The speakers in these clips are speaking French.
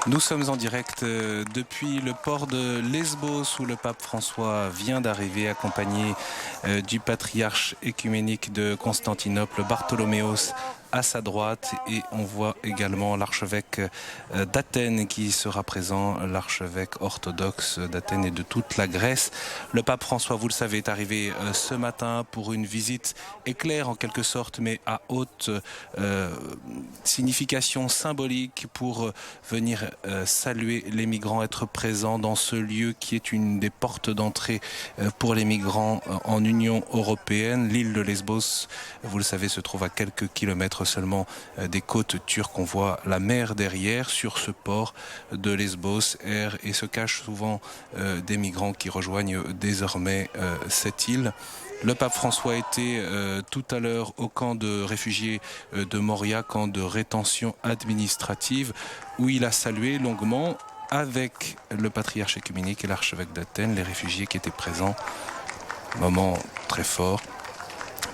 Nous sommes en direct depuis le port de Lesbos où le pape François vient d'arriver accompagné du patriarche écuménique de Constantinople, Bartholoméos, à sa droite, et on voit également l'archevêque d'Athènes qui sera présent, l'archevêque orthodoxe d'Athènes et de toute la Grèce. Le pape François, vous le savez, est arrivé ce matin pour une visite éclair en quelque sorte, mais à haute signification symbolique pour venir saluer les migrants, être présent dans ce lieu qui est une des portes d'entrée pour les migrants en Union européenne. L'île de Lesbos, vous le savez, se trouve à quelques kilomètres seulement des côtes turques. On voit la mer derrière sur ce port de Lesbos et se cachent souvent des migrants qui rejoignent désormais cette île. Le pape François était tout à l'heure au camp de réfugiés de Moria, camp de rétention administrative, où il a salué longuement avec le patriarche écuménique et l'archevêque d'Athènes les réfugiés qui étaient présents. Moment très fort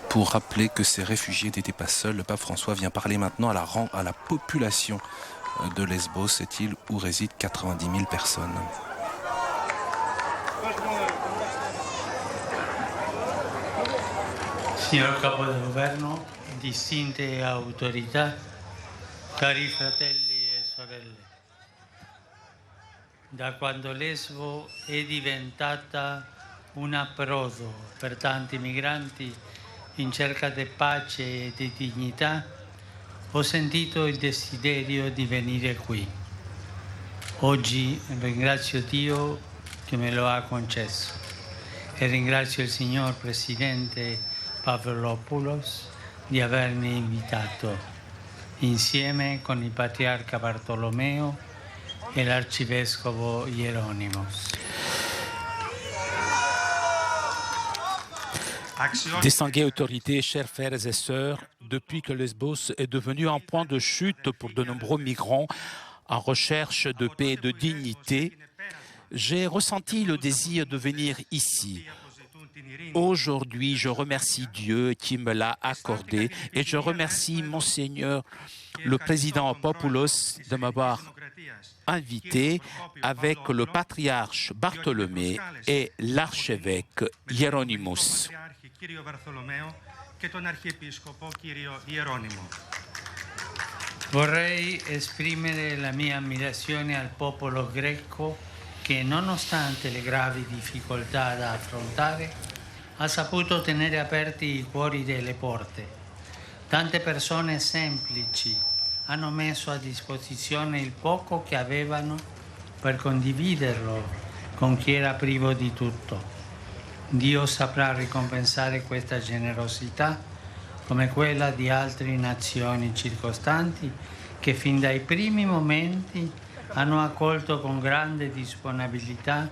pour rappeler que ces réfugiés n'étaient pas seuls. Le pape François vient parler maintenant à la population de Lesbos, cette île où résident 90 000 personnes. Signor Capo del Governo, distinte autorità, cari fratelli e sorelle, da quando Lesbo è diventata un approdo per tanti migranti in cerca di pace e di dignità, ho sentito il desiderio di venire qui. Oggi ringrazio Dio che me lo ha concesso e ringrazio il signor Presidente Pavlopoulos di avermi invitato, insieme con il patriarca Bartolomeo e l'arcivescovo Hieronymus. Distinguées autorités, chers frères et sœurs, depuis que Lesbos est devenu un point de chute pour de nombreux migrants en recherche de paix et de dignité, j'ai ressenti le désir de venir ici. Aujourd'hui, je remercie Dieu qui me l'a accordé et je remercie Monseigneur le président Papoulos de m'avoir invité avec le patriarche Bartholomé et l'archevêque Hieronymus. Vorrei esprimere la mia ammirazione al popolo greco che, nonostante le gravi difficoltà da affrontare, ha saputo tenere aperti i cuori delle porte. Tante persone semplici hanno messo a disposizione il poco che avevano per condividerlo con chi era privo di tutto. Dio saprà ricompensare questa generosità come quella di altre nazioni circostanti che fin dai primi momenti hanno accolto con grande disponibilità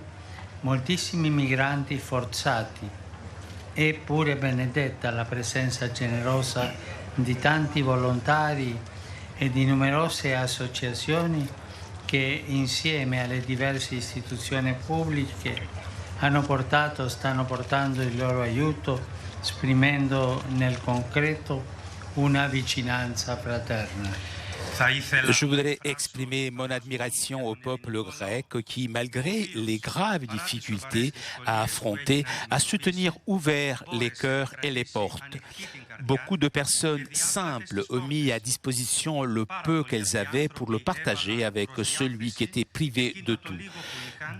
moltissimi migranti forzati. È pure benedetta la presenza generosa di tanti volontari e di numerose associazioni che insieme alle diverse istituzioni pubbliche stanno portando il loro aiuto, esprimendo nel concreto una vicinanza fraterna. Je voudrais exprimer mon admiration au peuple grec qui, malgré les graves difficultés à affronter, a su tenir ouverts les cœurs et les portes. Beaucoup de personnes simples ont mis à disposition le peu qu'elles avaient pour le partager avec celui qui était privé de tout.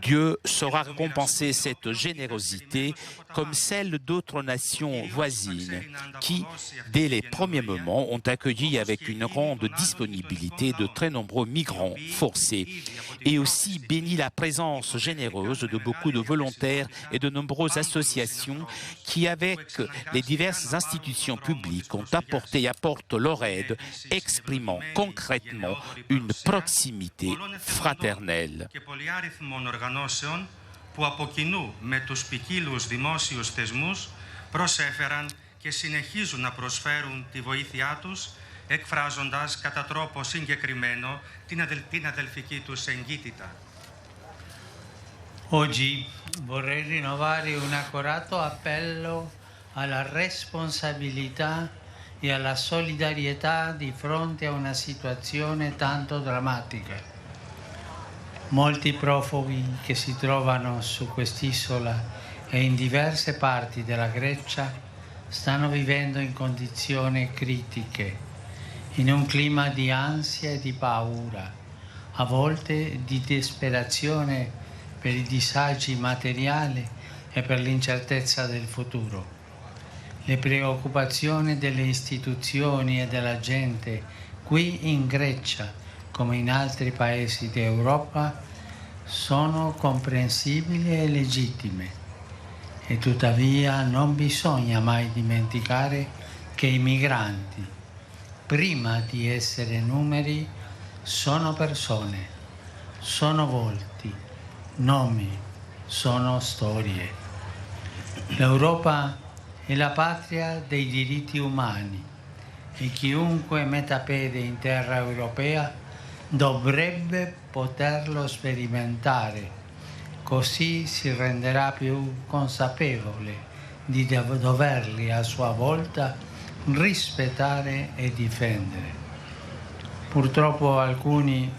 Dieu saura récompenser cette générosité comme celle d'autres nations voisines qui, dès les premiers moments, ont accueilli avec une grande disponibilité de très nombreux migrants forcés et aussi béni la présence généreuse de beaucoup de volontaires et de nombreuses associations qui, avec les diverses institutions publiques, ont apporté et apportent leur aide, exprimant concrètement une proximité fraternelle. Που από κοινού με τους ποικίλους δημόσιους θεσμούς προσέφεραν και συνεχίζουν να προσφέρουν τη βοήθειά τους, εκφράζοντας κατά τρόπο συγκεκριμένο την αδελφική τους εγκύτητα. Oggi vorrei rinnovare un accorato appello alla responsabilità e alla solidarietà di fronte a una situazione tanto drammatica. Molti profughi che si trovano su quest'isola e in diverse parti della Grecia stanno vivendo in condizioni critiche, in un clima di ansia e di paura, a volte di disperazione per i disagi materiali e per l'incertezza del futuro. Le preoccupazioni delle istituzioni e della gente qui in Grecia, come in altri paesi d'Europa, sono comprensibili e legittime. E tuttavia non bisogna mai dimenticare che i migranti, prima di essere numeri, sono persone, sono volti, nomi, sono storie. L'Europa è la patria dei diritti umani e chiunque metta piede in terra europea dovrebbe poterlo sperimentare, così si renderà più consapevole di doverli a sua volta rispettare e difendere. Purtroppo alcuni,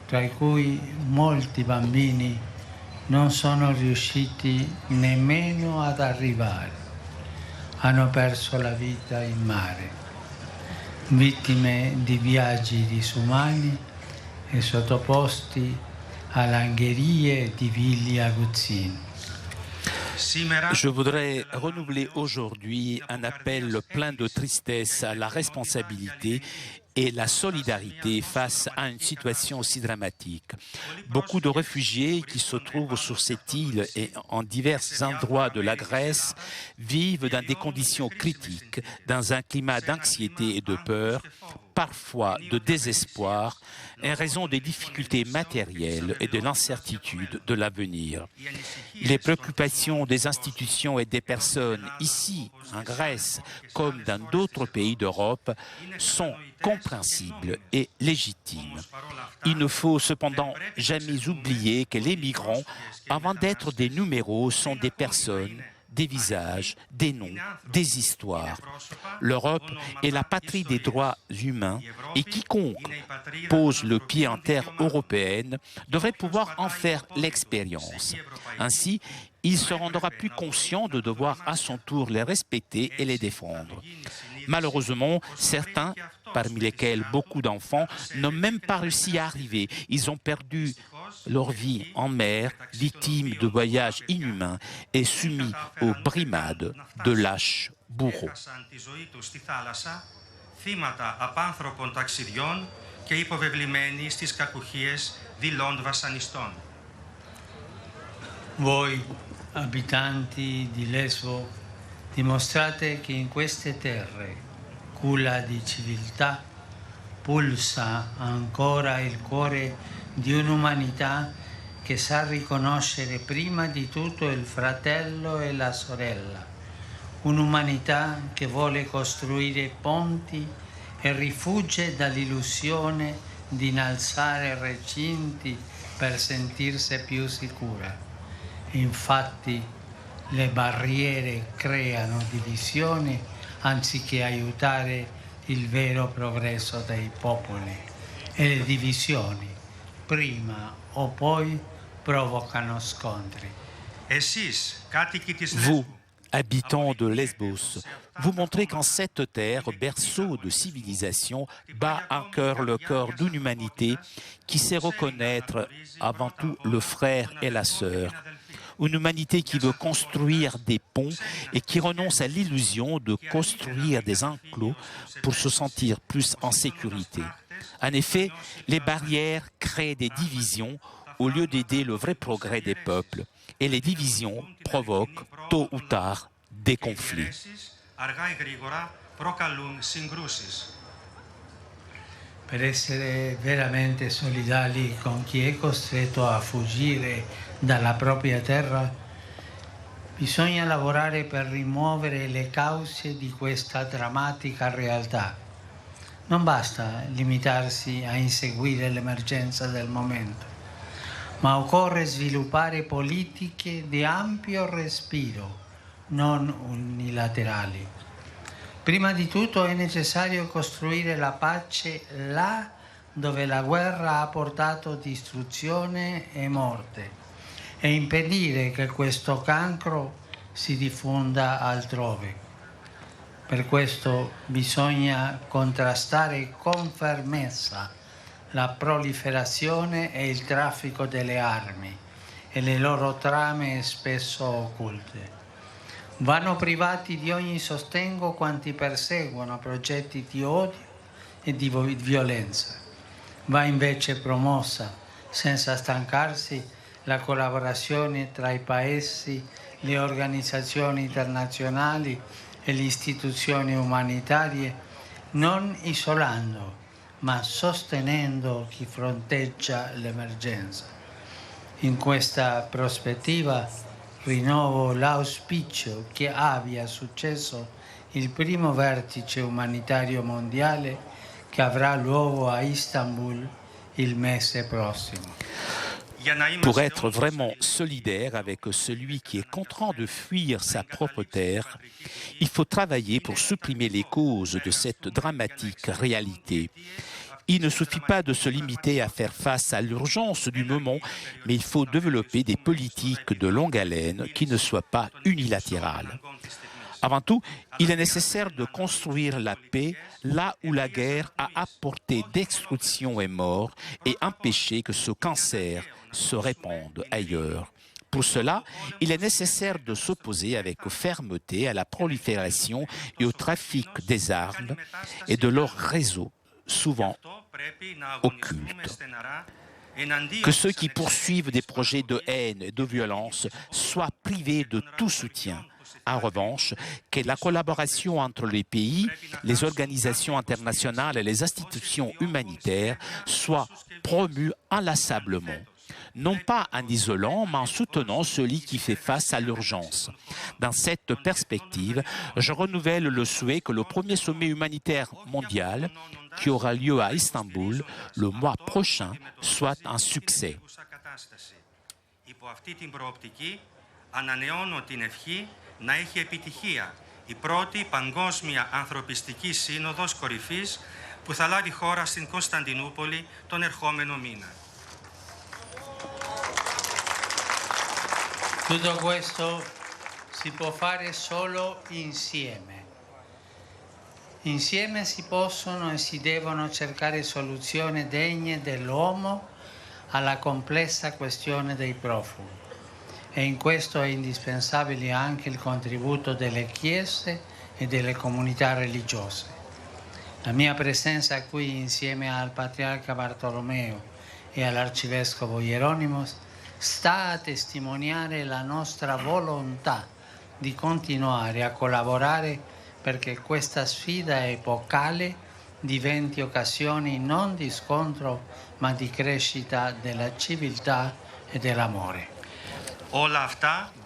tra cui molti bambini, non sono riusciti nemmeno ad arrivare. Hanno perso la vita in mare, vittime di viaggi disumani e sottoposti a langherie di vili aguzzini. Je voudrais renouveler aujourd'hui un appel plein de tristesse à la responsabilité et la solidarité face à une situation aussi dramatique. Beaucoup de réfugiés qui se trouvent sur cette île et en divers endroits de la Grèce vivent dans des conditions critiques, dans un climat d'anxiété et de peur, parfois de désespoir, en raison des difficultés matérielles et de l'incertitude de l'avenir. Les préoccupations des institutions et des personnes ici, en Grèce, comme dans d'autres pays d'Europe, sont compréhensibles et légitimes. Il ne faut cependant jamais oublier que les migrants, avant d'être des numéros, sont des personnes, des visages, des noms, des histoires. L'Europe est la patrie des droits humains et quiconque pose le pied en terre européenne devrait pouvoir en faire l'expérience. Ainsi, il se rendra plus conscient de devoir à son tour les respecter et les défendre. Malheureusement, certains, parmi lesquels beaucoup d'enfants, n'ont même pas réussi à arriver. Ils ont perdu leur vie en mer, victimes de voyages inhumains et soumis aux brimades de lâches bourreaux. Θύματα απάνθρωπων ταξιδιών και υποβεβλημένοι στις κακουχίες δειλών βασανιστών. Voi, abitanti di Lesbo, dimostrate che in queste terre, culla di civiltà, pulsa ancora il cuore di un'umanità che sa riconoscere prima di tutto il fratello e la sorella. Un'umanità che vuole costruire ponti e rifugge dall'illusione di innalzare recinti per sentirsi più sicura. Infatti le barriere creano divisioni anziché aiutare il vero progresso dei popoli e le divisioni prima o poi provocano scontri. Vous, habitants de Lesbos, vous montrez qu'en cette terre, berceau de civilisation, bat en cœur le cœur d'une humanité qui sait reconnaître avant tout le frère et la sœur. Une humanité qui veut construire des ponts et qui renonce à l'illusion de construire des enclos pour se sentir plus en sécurité. En effet, les barrières créent des divisions au lieu d'aider le vrai progrès des peuples. Et les divisions provoquent, tôt ou tard, des conflits. Per essere veramente solidali con chi è costretto a fuggire dalla propria terra, bisogna lavorare per rimuovere le cause di questa drammatica realtà. Non basta limitarsi a inseguire l'emergenza del momento, ma occorre sviluppare politiche di ampio respiro, non unilaterali. Prima di tutto è necessario costruire la pace là dove la guerra ha portato distruzione e morte e impedire che questo cancro si diffonda altrove. Per questo bisogna contrastare con fermezza la proliferazione e il traffico delle armi e le loro trame spesso occulte. Vanno privati di ogni sostegno quanti perseguono progetti di odio e di violenza. Va invece promossa, senza stancarsi, la collaborazione tra i paesi, le organizzazioni internazionali e le istituzioni umanitarie, non isolando, ma sostenendo chi fronteggia l'emergenza. In questa prospettiva rinnovo l'auspicio che abbia successo il primo vertice umanitario mondiale che avrà luogo a Istanbul il mese prossimo. Pour être vraiment solidaire avec celui qui est contraint de fuir sa propre terre, il faut travailler pour supprimer les causes de cette dramatique réalité. Il ne suffit pas de se limiter à faire face à l'urgence du moment, mais il faut développer des politiques de longue haleine qui ne soient pas unilatérales. Avant tout, il est nécessaire de construire la paix là où la guerre a apporté destruction et mort et empêcher que ce cancer se répande ailleurs. Pour cela, il est nécessaire de s'opposer avec fermeté à la prolifération et au trafic des armes et de leurs réseaux, souvent occultes. Que ceux qui poursuivent des projets de haine et de violence soient privés de tout soutien. En revanche, que la collaboration entre les pays, les organisations internationales et les institutions humanitaires soit promue inlassablement. Non pas en isolant, mais en soutenant celui qui fait face à l'urgence. Dans cette perspective, je renouvelle le souhait que le premier sommet humanitaire mondial, qui aura lieu à Istanbul le mois prochain, soit un succès. Να έχει επιτυχία η πρώτη παγκόσμια ανθρωπιστική σύνοδος κορυφής που θα λάβει χώρα στην Κωνσταντινούπολη τον ερχόμενο μήνα. Tutto questo si può fare solo insieme. Insieme si possono e si devono cercare soluzioni degne dell'uomo alla complessa questione dei profughi. E in questo è indispensabile anche il contributo delle chiese e delle comunità religiose. La mia presenza qui insieme al Patriarca Bartolomeo e all'Arcivescovo Hieronymus sta a testimoniare la nostra volontà di continuare a collaborare perché questa sfida epocale diventi occasione non di scontro ma di crescita della civiltà e dell'amore.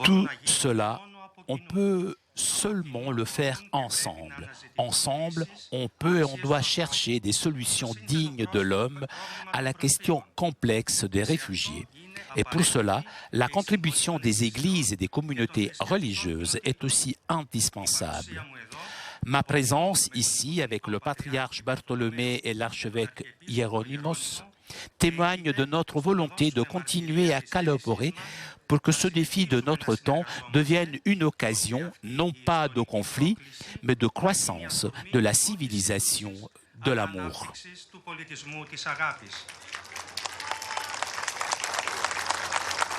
Tout cela, on peut seulement le faire ensemble. Ensemble, on peut et on doit chercher des solutions dignes de l'homme à la question complexe des réfugiés. Et pour cela, la contribution des églises et des communautés religieuses est aussi indispensable. Ma présence ici avec le patriarche Bartholomée et l'archevêque Hieronymus témoigne de notre volonté de continuer à collaborer pour que ce défi de notre temps devienne une occasion, non pas de conflit, mais de croissance de la civilisation de l'amour.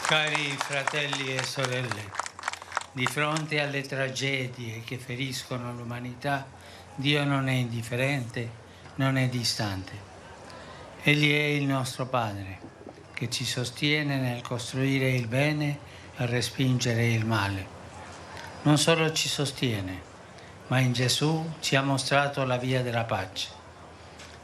Cari fratelli e sorelle, di fronte alle tragedie che feriscono l'umanità, Dio non è indifferente, non è distante. Egli è il nostro Padre, che ci sostiene nel costruire il bene e respingere il male. Non solo ci sostiene, ma in Gesù ci ha mostrato la via della pace.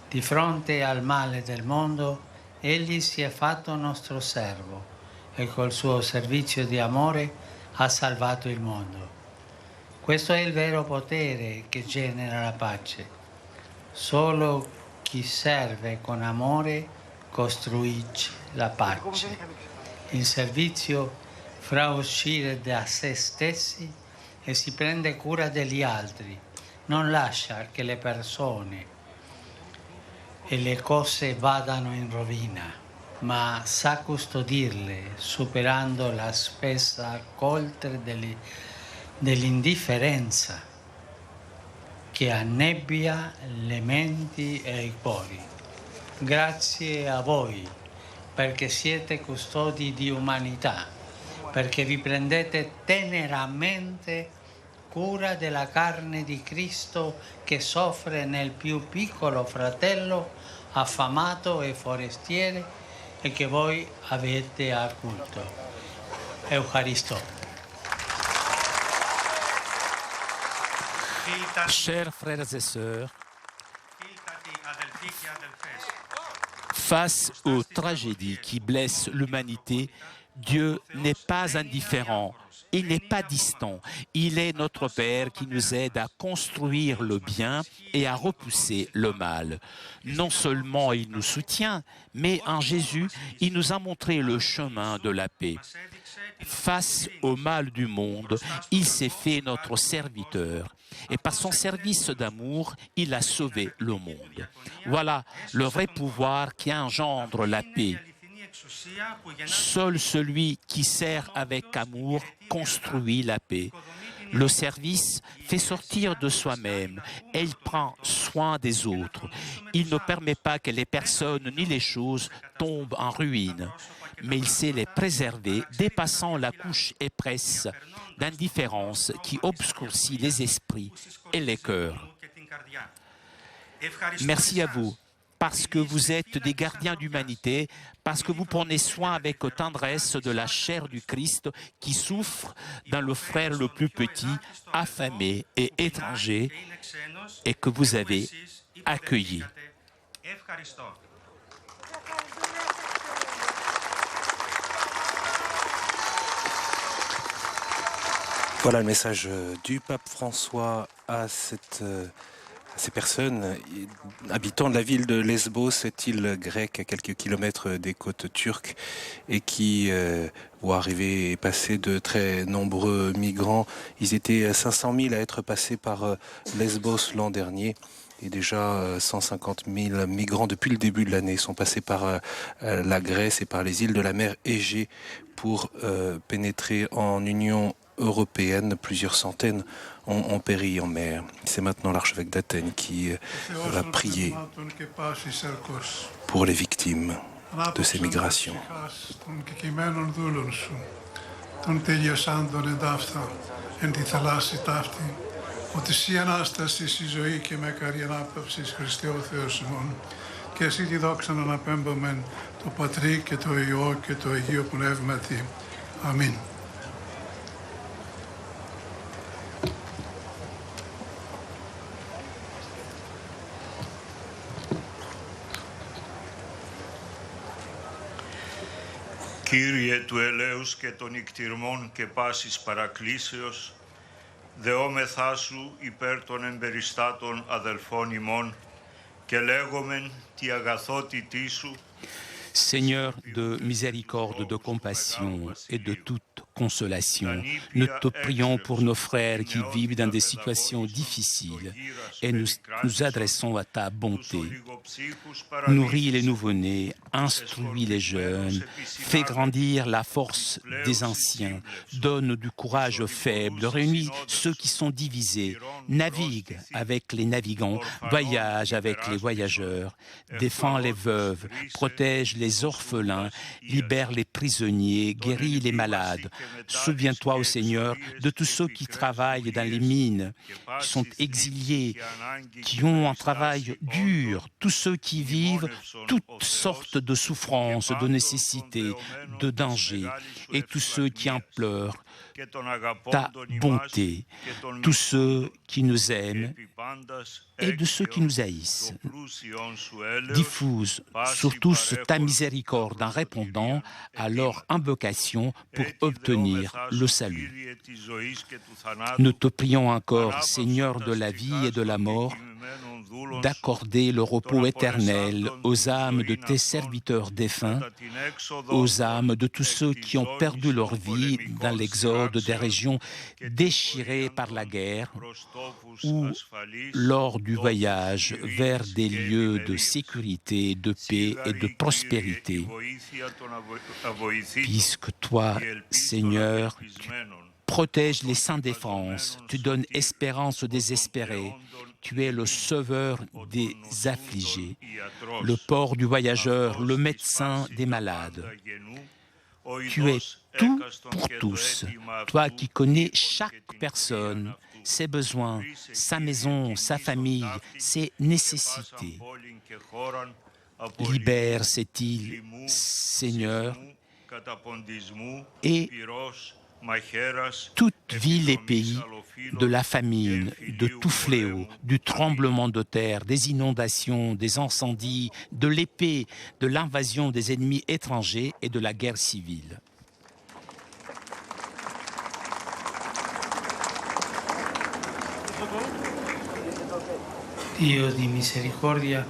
Di fronte al male del mondo, Egli si è fatto nostro servo e col suo servizio di amore ha salvato il mondo. Questo è il vero potere che genera la pace. Solo chi serve con amore costruisce la pace. Il servizio fa uscire da se stessi e si prende cura degli altri, non lascia che le persone che le cose vadano in rovina, ma sa custodirle, superando la spessa coltre dell'indifferenza che annebbia le menti e i cuori. Grazie a voi, perché siete custodi di umanità, perché vi prendete teneramente cura della carne di Cristo che soffre nel più piccolo fratello affamato e forestiere e che voi avete accolto. Eucaristo. Chers frères et sœurs, face aux tragédies qui blessent l'humanité, Dieu n'est pas indifférent, il n'est pas distant. Il est notre Père qui nous aide à construire le bien et à repousser le mal. Non seulement il nous soutient, mais en Jésus, il nous a montré le chemin de la paix. Face au mal du monde, il s'est fait notre serviteur. Et par son service d'amour, il a sauvé le monde. Voilà le vrai pouvoir qui engendre la paix. Seul celui qui sert avec amour construit la paix. Le service fait sortir de soi-même et il prend soin des autres. Il ne permet pas que les personnes ni les choses tombent en ruine, mais il sait les préserver, dépassant la couche épaisse d'indifférence qui obscurcit les esprits et les cœurs. Merci à vous, parce que vous êtes des gardiens d'humanité, parce que vous prenez soin avec tendresse de la chair du Christ qui souffre dans le frère le plus petit, affamé et étranger, et que vous avez accueilli. Voilà le message du pape François à ces personnes habitant de la ville de Lesbos, cette île grecque à quelques kilomètres des côtes turques et qui voit arriver et passer de très nombreux migrants. Ils étaient 500 000 à être passés par Lesbos l'an dernier. Et déjà 150 000 migrants depuis le début de l'année sont passés par la Grèce et par les îles de la mer Égée pour pénétrer en Union européenne. Plusieurs centaines ont péri en mer. C'est maintenant l'archevêque d'Athènes qui va prier pour les victimes de ces migrations. Ότι εσύ Ανάστασης η ζωή και με καρή ανάπαυσης Χριστέ ο Θεός ημών και εσύ τη δόξα να αναπέμπομεν το Πατρί και το Υιό και το Αγίο Πνεύματι. Αμήν. Κύριε του ελέους και των νικτυρμών και πάσης παρακλήσεως, δεόμεθά σου υπέρ των εμπεριστάτων αδελφών ημών και λέγομεν τη αγαθότητή σου. Seigneur de miséricorde, de compassion et de toute consolation, nous te prions pour nos frères qui vivent dans des situations difficiles et nous adressons à ta bonté. Nourris les nouveau-nés, instruis les jeunes, fais grandir la force des anciens, donne du courage aux faibles, réunis ceux qui sont divisés, navigue avec les navigants, voyage avec les voyageurs, défends les veuves, protège les orphelins, libère les prisonniers, guéris les malades. Souviens-toi, ô Seigneur, de tous ceux qui travaillent dans les mines, qui sont exiliés, qui ont un travail dur, tous ceux qui vivent toutes sortes de souffrances, de nécessités, de dangers, et tous ceux qui en pleurent ta bonté, tous ceux qui nous aiment et de ceux qui nous haïssent. Diffuse sur tous ta miséricorde en répondant à leur invocation pour obtenir le salut. Nous te prions encore, Seigneur de la vie et de la mort, d'accorder le repos éternel aux âmes de tes serviteurs défunts, aux âmes de tous ceux qui ont perdu leur vie dans l'exode des régions déchirées par la guerre ou lors du voyage vers des lieux de sécurité, de paix et de prospérité. Puisque toi, Seigneur, tu protèges les sans défense, tu donnes espérance aux désespérés, tu es le sauveur des affligés, le port du voyageur, le médecin des malades. Tu es tout pour tous, toi qui connais chaque personne, ses besoins, sa maison, sa famille, ses nécessités. Libère cette île, Seigneur, et toute ville et pays de la famine, de tout fléau, du tremblement de terre, des inondations, des incendies, de l'épée, de l'invasion des ennemis étrangers et de la guerre civile. Dio di misericordia,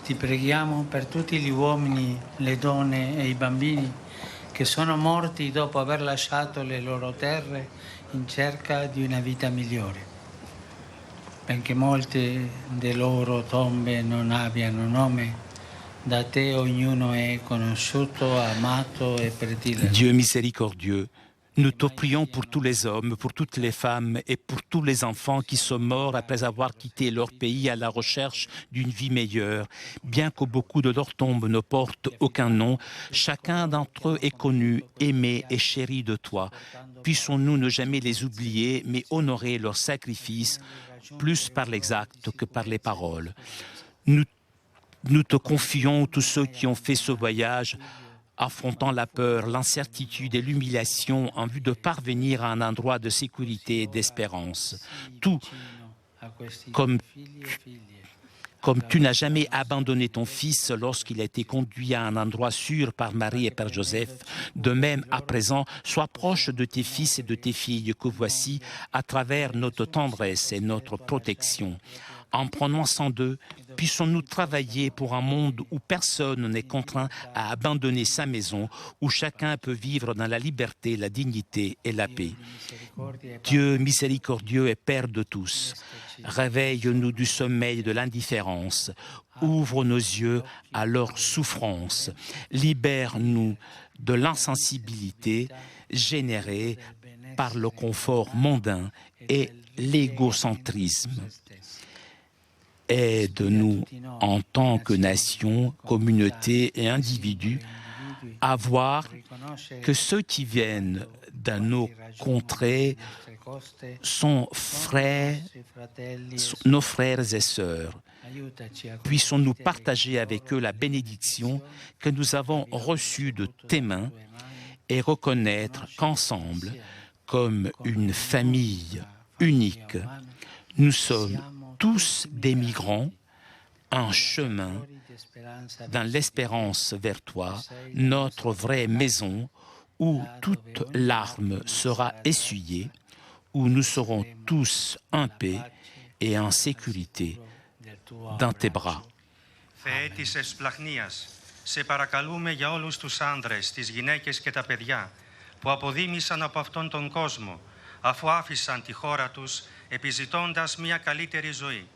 ti preghiamo per tutti gli uomini, le donne e i bambini che sono morti dopo aver lasciato le loro terre in cerca di una vita migliore. Benché molte delle loro tombe non abbiano nome, da te ognuno è conosciuto, amato e prediletto. Dieu miséricordieux, nous te prions pour tous les hommes, pour toutes les femmes et pour tous les enfants qui sont morts après avoir quitté leur pays à la recherche d'une vie meilleure. Bien que beaucoup de leurs tombes ne portent aucun nom, chacun d'entre eux est connu, aimé et chéri de toi. Puissons-nous ne jamais les oublier, mais honorer leur sacrifice, plus par les actes que par les paroles. Nous te confions tous ceux qui ont fait ce voyage, affrontant la peur, l'incertitude et l'humiliation en vue de parvenir à un endroit de sécurité et d'espérance. Tout comme tu n'as jamais abandonné ton fils lorsqu'il a été conduit à un endroit sûr par Marie et par Joseph, de même à présent, sois proche de tes fils et de tes filles que voici à travers notre tendresse et notre protection. En prenant soin d'eux, puissons-nous travailler pour un monde où personne n'est contraint à abandonner sa maison, où chacun peut vivre dans la liberté, la dignité et la paix. Dieu miséricordieux et Père de tous, réveille-nous du sommeil de l'indifférence, ouvre nos yeux à leur souffrance, libère-nous de l'insensibilité générée par le confort mondain et l'égocentrisme. Aide-nous en tant que nation, communauté et individus à voir que ceux qui viennent dans nos contrées sont nos frères et sœurs. Puissons-nous partager avec eux la bénédiction que nous avons reçue de tes mains et reconnaître qu'ensemble, comme une famille unique, nous sommes tous des migrants, un chemin dans l'espérance vers toi, notre vraie maison, où toute larme sera essuyée, où nous serons tous en paix et en sécurité dans tes bras. Θεέ της ευσπλαχνίας, σε παρακαλούμε για όλους τους άνδρες, τις γυναίκες και τα παιδιά που αποδήμησαν από αυτόν τον κόσμο, αφού άφησαν τη χώρα τους επιζητώντας μια καλύτερη ζωή.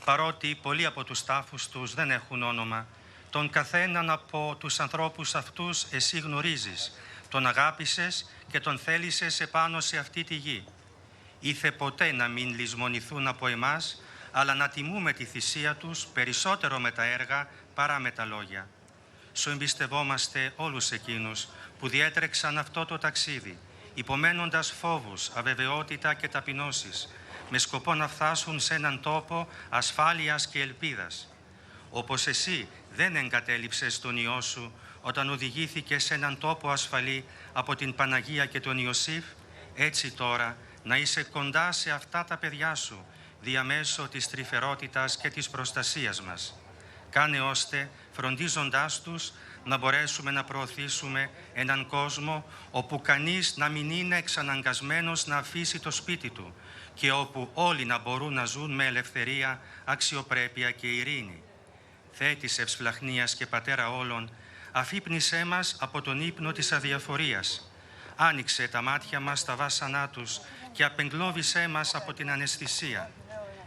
Παρότι πολλοί από τους τάφους τους δεν έχουν όνομα, τον καθέναν από τους ανθρώπους αυτούς εσύ γνωρίζεις, τον αγάπησες και τον θέλησες επάνω σε αυτή τη γη. Ήθε ποτέ να μην λησμονηθούν από εμάς, αλλά να τιμούμε τη θυσία τους περισσότερο με τα έργα παρά με τα λόγια. Σου εμπιστευόμαστε όλους εκείνους που διέτρεξαν αυτό το ταξίδι, υπομένοντας φόβους, αβεβαιότητα και ταπεινώσεις, με σκοπό να φτάσουν σε έναν τόπο ασφάλειας και ελπίδας. Όπως εσύ δεν εγκατέλειψες τον Υιό σου όταν οδηγήθηκε σε έναν τόπο ασφαλή από την Παναγία και τον Ιωσήφ, έτσι τώρα να είσαι κοντά σε αυτά τα παιδιά σου, διαμέσω της τρυφερότητας και της προστασίας μας. Κάνε ώστε, φροντίζοντάς τους, να μπορέσουμε να προωθήσουμε έναν κόσμο όπου κανείς να μην είναι εξαναγκασμένος να αφήσει το σπίτι του και όπου όλοι να μπορούν να ζουν με ελευθερία, αξιοπρέπεια και ειρήνη. Θέτης ευσπλαχνίας και πατέρα όλων, αφύπνισέ μας από τον ύπνο της αδιαφορίας. Άνοιξε τα μάτια μας στα βάσανά τους και απεγκλώβησέ μας από την αναισθησία.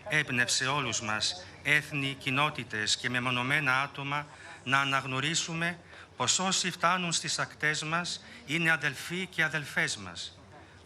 Έπνευσε όλους μας, έθνη, κοινότητες και μεμονωμένα άτομα, να αναγνωρίσουμε πως όσοι φτάνουν στις ακτές μας είναι αδελφοί και αδελφές μας.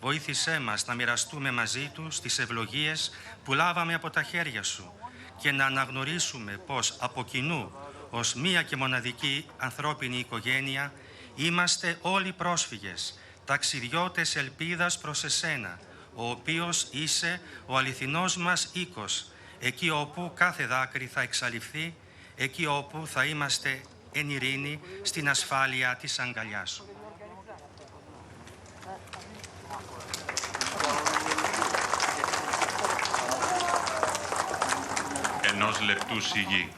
Βοήθησέ μας να μοιραστούμε μαζί τους τις ευλογίες που λάβαμε από τα χέρια σου και να αναγνωρίσουμε πως από κοινού, ως μία και μοναδική ανθρώπινη οικογένεια, είμαστε όλοι πρόσφυγες, ταξιδιώτες ελπίδας προς εσένα, ο οποίος είσαι ο αληθινός μας οίκος, εκεί όπου κάθε δάκρυ θα εξαλειφθεί, εκεί όπου θα είμαστε εν ειρήνη στην ασφάλεια της αγκαλιάς σου. Ενός λεπτού σιγή.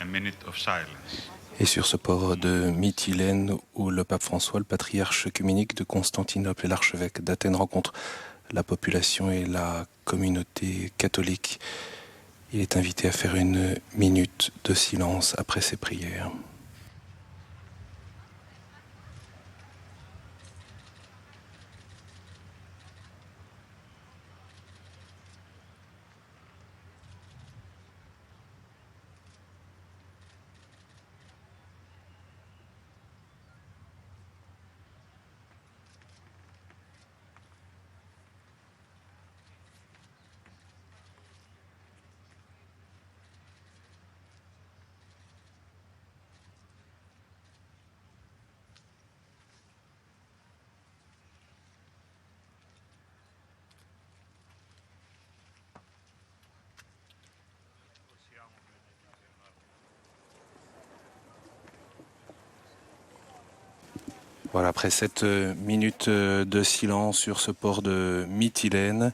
A minute of silence. Et sur ce port de Mytilène, où le pape François, le patriarche œcuménique de Constantinople et l'archevêque d'Athènes rencontrent la population et la communauté catholique, il est invité à faire une minute de silence après ses prières. Voilà, après cette minute de silence sur ce port de Mytilène,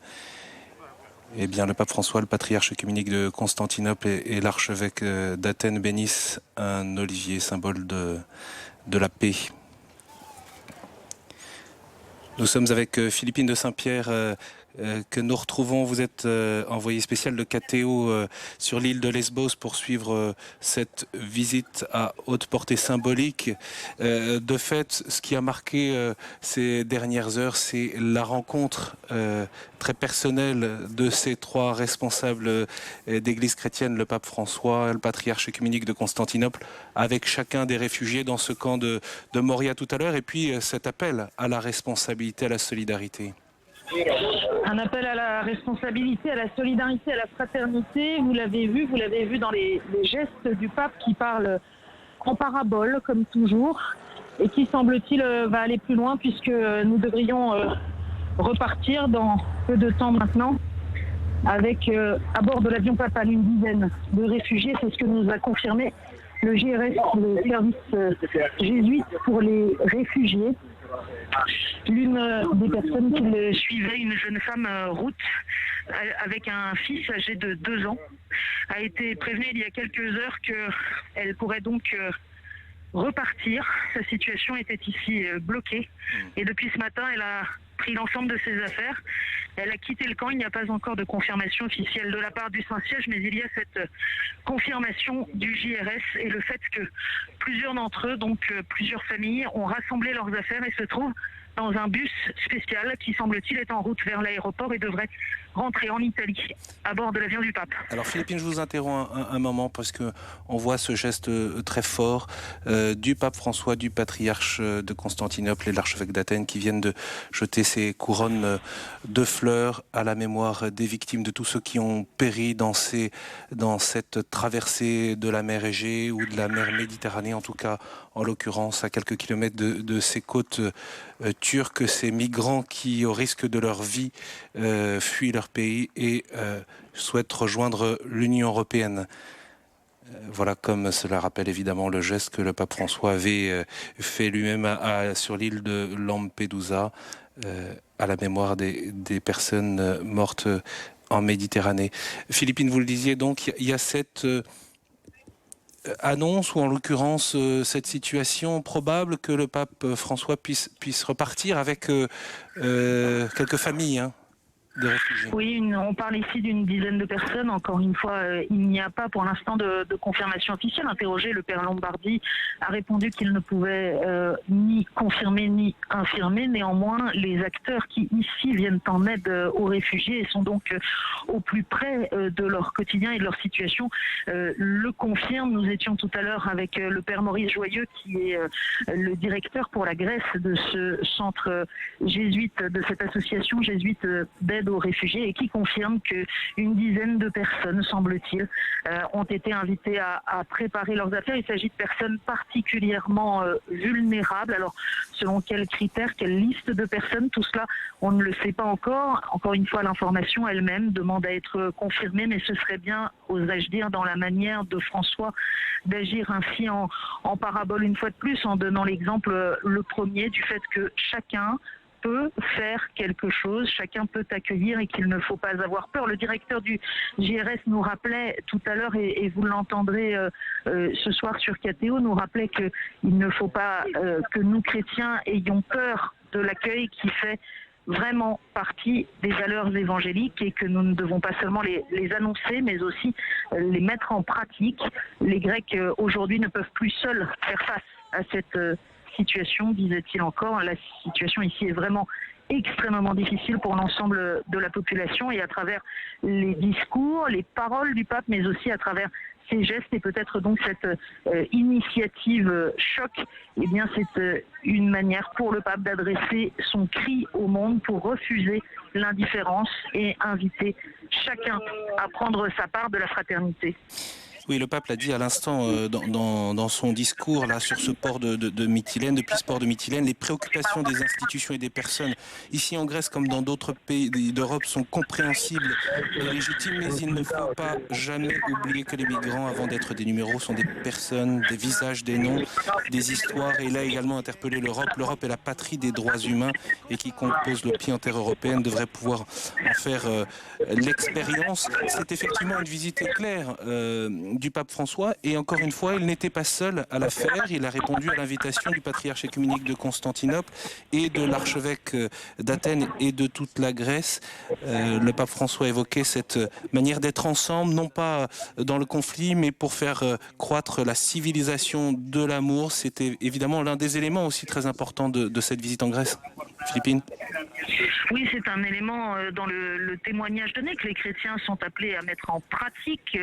eh bien, le pape François, le patriarche œcuménique de Constantinople et l'archevêque d'Athènes bénissent un olivier, symbole de la paix. Nous sommes avec Philippine de Saint-Pierre que nous retrouvons. Vous êtes envoyé spécial de KTO sur l'île de Lesbos pour suivre cette visite à haute portée symbolique. De fait, ce qui a marqué ces dernières heures, c'est la rencontre très personnelle de ces trois responsables d'église chrétienne, le pape François, le patriarche œcuménique de Constantinople, avec chacun des réfugiés dans ce camp de Moria tout à l'heure, et puis cet appel à la responsabilité, à la solidarité. Un appel à la responsabilité, à la solidarité, à la fraternité. Vous l'avez vu dans les gestes du pape qui parle en parabole, comme toujours, et qui, semble-t-il, va aller plus loin puisque nous devrions repartir dans peu de temps maintenant avec à bord de l'avion papal une dizaine de réfugiés. C'est ce que nous a confirmé le GRS, le service jésuite pour les réfugiés. L'une des personnes qui le suivait, une jeune femme Ruth, avec un fils âgé de 2 ans, a été prévenue il y a quelques heures qu'elle pourrait donc repartir. Sa situation était ici bloquée et depuis ce matin, elle a pris l'ensemble de ses affaires. Elle a quitté le camp. Il n'y a pas encore de confirmation officielle de la part du Saint-Siège, mais il y a cette confirmation du JRS et le fait que plusieurs d'entre eux, donc plusieurs familles, ont rassemblé leurs affaires et se trouvent dans un bus spécial qui, semble-t-il, est en route vers l'aéroport et devrait rentrer en Italie à bord de l'avion du pape. Alors Philippine, je vous interromps un moment parce que on voit ce geste très fort du pape François, du patriarche de Constantinople et de l'archevêque d'Athènes qui viennent de jeter ces couronnes de fleurs à la mémoire des victimes, de tous ceux qui ont péri dans cette traversée de la mer Égée ou de la mer Méditerranée, en tout cas en l'occurrence à quelques kilomètres de ces côtes turques, ces migrants qui, au risque de leur vie, fuient leur pays et souhaitent rejoindre l'Union européenne. Voilà, comme cela rappelle évidemment le geste que le pape François avait fait lui-même sur l'île de Lampedusa, à la mémoire des personnes mortes en Méditerranée. Philippine, vous le disiez, donc il y a cette annonce, ou en l'occurrence cette situation probable que le pape François puisse repartir avec quelques familles. de réfugiés. Oui, on parle ici d'une dizaine de personnes. Encore une fois, il n'y a pas pour l'instant de confirmation officielle. Interrogé, le père Lombardi a répondu qu'il ne pouvait ni confirmer ni infirmer. Néanmoins, les acteurs qui ici viennent en aide aux réfugiés et sont donc au plus près de leur quotidien et de leur situation le confirment. Nous étions tout à l'heure avec le père Maurice Joyeux, qui est le directeur pour la Grèce de ce centre jésuite, de cette association jésuite d'aide aux réfugiés, et qui confirme qu'une dizaine de personnes, semble-t-il, ont été invitées à préparer leurs affaires. Il s'agit de personnes particulièrement vulnérables. Alors, selon quels critères, quelle liste de personnes, tout cela, on ne le sait pas encore. Encore une fois, l'information elle-même demande à être confirmée, mais ce serait bien, osais-je dire, dans la manière de François d'agir ainsi en parabole une fois de plus, en donnant l'exemple, le premier, du fait que chacun peut faire quelque chose, chacun peut accueillir et qu'il ne faut pas avoir peur. Le directeur du JRS nous rappelait tout à l'heure, et vous l'entendrez ce soir sur KTO, nous rappelait qu'il ne faut pas que nous chrétiens ayons peur de l'accueil qui fait vraiment partie des valeurs évangéliques, et que nous ne devons pas seulement les annoncer, mais aussi les mettre en pratique. Les Grecs aujourd'hui ne peuvent plus seuls faire face à cette situation, disait-il encore. La situation ici est vraiment extrêmement difficile pour l'ensemble de la population, et à travers les discours, les paroles du pape, mais aussi à travers ces gestes et peut-être donc cette initiative choc, eh bien c'est une manière pour le pape d'adresser son cri au monde pour refuser l'indifférence et inviter chacun à prendre sa part de la fraternité. Oui, le pape l'a dit à l'instant dans son discours là sur ce port de Mytilène, depuis ce port de Mytilène, les préoccupations des institutions et des personnes ici en Grèce comme dans d'autres pays d'Europe sont compréhensibles et légitimes, mais il ne faut pas jamais oublier que les migrants, avant d'être des numéros, sont des personnes, des visages, des noms, des histoires. Et il a également interpellé l'Europe. L'Europe est la patrie des droits humains, et qui compose le pied en terre européenne devrait pouvoir en faire l'expérience. C'est effectivement une visite éclair du pape François, et encore une fois, il n'était pas seul à la faire. Il a répondu à l'invitation du patriarche œcuménique de Constantinople et de l'archevêque d'Athènes et de toute la Grèce. Le pape François évoquait cette manière d'être ensemble, non pas dans le conflit, mais pour faire croître la civilisation de l'amour. C'était évidemment l'un des éléments aussi très importants de cette visite en Grèce. Philippine. Oui, c'est un élément dans le témoignage donné, que les chrétiens sont appelés à mettre en pratique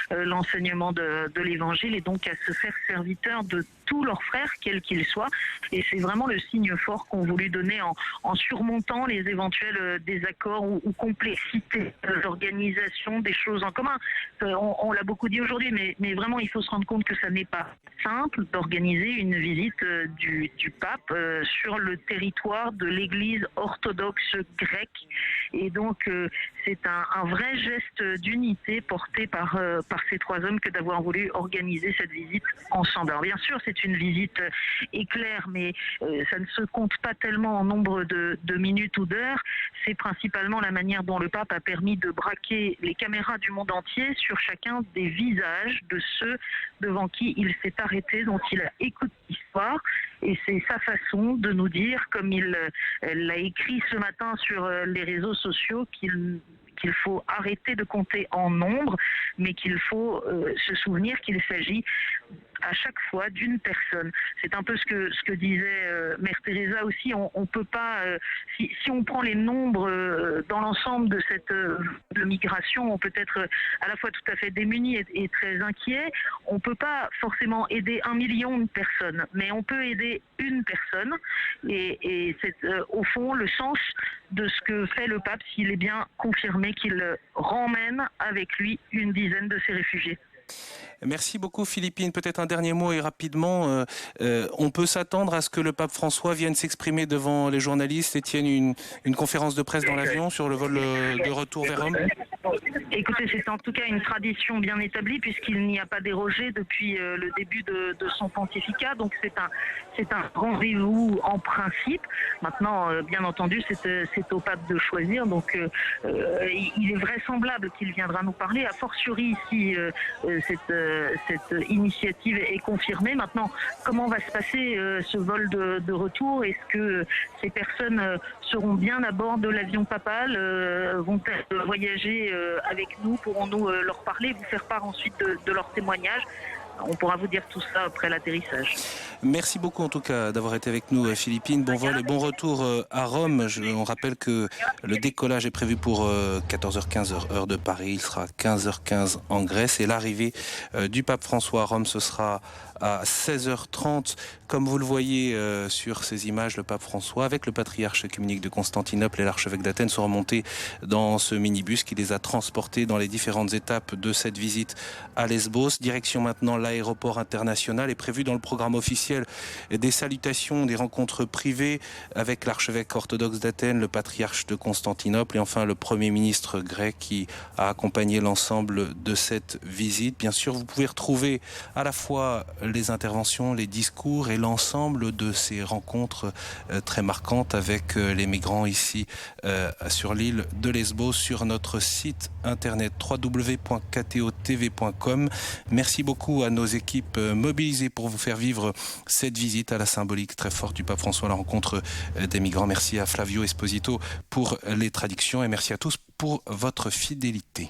l'enseignement de l'Évangile, et donc à se faire serviteurs de tous leurs frères, quels qu'ils soient. Et c'est vraiment le signe fort qu'ont voulu donner en surmontant les éventuels désaccords ou complexités d'organisation des choses en commun. On l'a beaucoup dit aujourd'hui, mais vraiment il faut se rendre compte que ça n'est pas simple d'organiser une visite du pape sur le territoire de l'Église orthodoxe grecque. Et donc c'est un vrai geste d'unité porté par ces trois hommes que d'avoir voulu organiser cette visite ensemble. Alors bien sûr, c'est une visite éclair, mais ça ne se compte pas tellement en nombre de minutes ou d'heures. C'est principalement la manière dont le pape a permis de braquer les caméras du monde entier sur chacun des visages de ceux devant qui il s'est arrêté, dont il a écouté l'histoire. Et c'est sa façon de nous dire, comme il l'a écrit ce matin sur les réseaux sociaux, qu'il faut arrêter de compter en nombre, mais qu'il faut se souvenir qu'il s'agit à chaque fois d'une personne. C'est un peu ce que disait Mère Teresa aussi. On peut pas, si on prend les nombres dans l'ensemble de cette de migration, on peut être à la fois tout à fait démuni et très inquiet. On peut pas forcément aider 1 million de personnes, mais on peut aider une personne, et c'est au fond le sens de ce que fait le pape s'il est bien confirmé qu'il ramène avec lui une dizaine de ces réfugiés. Merci beaucoup Philippine. Peut-être un dernier mot et rapidement. On peut s'attendre à ce que le pape François vienne s'exprimer devant les journalistes et tienne une conférence de presse dans l'avion sur le vol de retour vers Rome? Écoutez, c'est en tout cas une tradition bien établie, puisqu'il n'y a pas dérogé depuis le début de son pontificat. Donc c'est un rendez-vous en principe. Maintenant, bien entendu, c'est au pape de choisir. Donc il est vraisemblable qu'il viendra nous parler, a fortiori si cette initiative est confirmée. Maintenant, comment va se passer ce vol de retour? Est-ce que ces personnes seront bien à bord de l'avion papal? Vont-elles voyager avec nous? Pourrons-nous leur parler, vous faire part ensuite de leur témoignage? On pourra vous dire tout ça après l'atterrissage. Merci beaucoup en tout cas d'avoir été avec nous, Philippine. Bon vol et bon retour à Rome. On rappelle que le décollage est prévu pour 14h15 heure de Paris. Il sera 15h15 en Grèce. Et l'arrivée du pape François à Rome, ce sera à 16h30. Comme vous le voyez sur ces images, le pape François avec le patriarche œcuménique de Constantinople et l'archevêque d'Athènes sont remontés dans ce minibus qui les a transportés dans les différentes étapes de cette visite à Lesbos. Direction maintenant l'aéroport international. Est prévu dans le programme officiel des salutations, des rencontres privées avec l'archevêque orthodoxe d'Athènes, le patriarche de Constantinople et enfin le premier ministre grec qui a accompagné l'ensemble de cette visite. Bien sûr, vous pouvez retrouver à la fois les interventions, les discours et l'ensemble de ces rencontres très marquantes avec les migrants ici sur l'île de Lesbos sur notre site internet www.ktotv.com. Merci beaucoup à nos équipes mobilisées pour vous faire vivre cette visite à la symbolique très forte du pape François à la rencontre des migrants. Merci à Flavio Esposito pour les traductions et merci à tous pour votre fidélité.